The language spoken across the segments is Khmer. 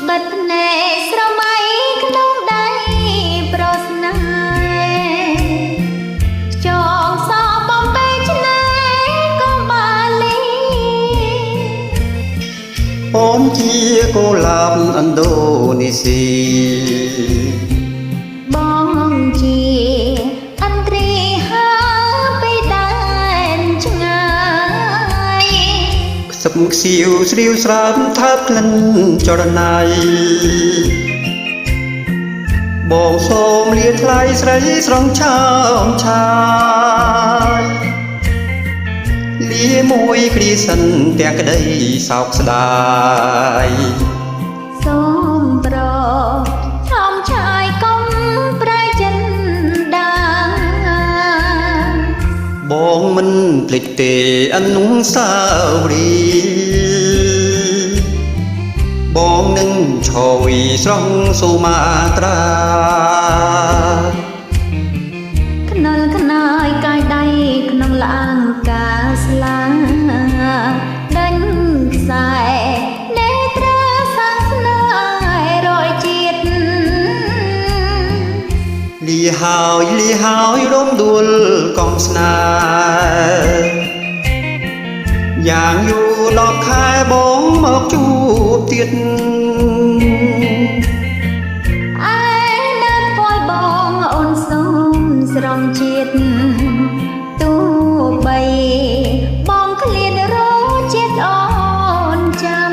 បិទភ្នែកស្រមៃក្នុងដៃប្រស្នេហ៍ចងសក់បំពេឆ្នេរក៏បាលីអូនជាកុលាបឥណ្ឌូនេស៊ីបងជាអន្ត្រីហាពីដែនឆ្ងាយខ្សឹបខ្សៀវស្រាវស្រាមថាបក្លិនចរណៃបងសូមលាថ្លៃស្រីស្រងឆោមឆាយលាមួយគ្រាសិនទាំងក្តីសោកស្ដាយសូមប្រឆោមឆាយកុំប្រែចិនដាបងមិនភ្លេចទេអនុស្សាវរីយ៍បងនឹងឈរស្រង់សូមាត្រាខ្នល់ខ្នើយកាយដៃក្នុងឡានកាស្លាដេញខ្សែនេត្រាសាសនារយជាតិលីហើយរំដួលកងស្នេហ៍យ៉ាងយូរ10ខែបងមកជួបទៀតឯណាត់ពយបងអូនសូមស្រង់ជាតិទោះបីបងឃ្លានរជាតិអូនចាំ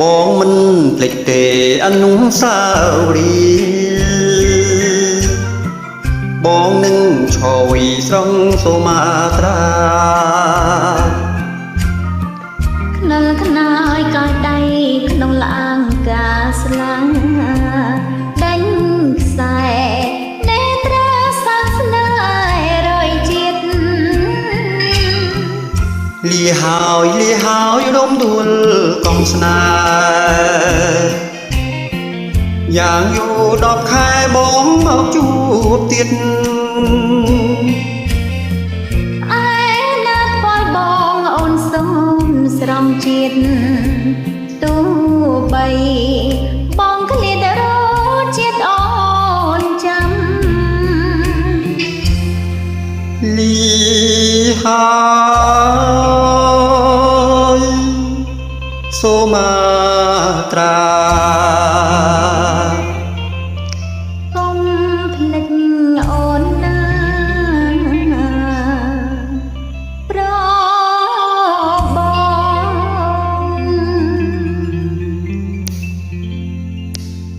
បងមិនភ្លេចទេអនុស្សាវរីយ៍បងនឹងឈរស្រង់សូមាត្រាខ្នល់ខ្នើយកាយដៃក្នុងឡានកាស្លាដេញខ្សែនេត្រាសាសនារយជាតិលាហើយរំដួលកងស្នេហ៍យ៉ាងយូរ10ខែបងមកជួបទៀតឯណាត់ពយបងអូនសូមស្រង់ជាតិទោះបីបងឃ្លានរជាតិអូនចាំលីហើយសូមាត្រា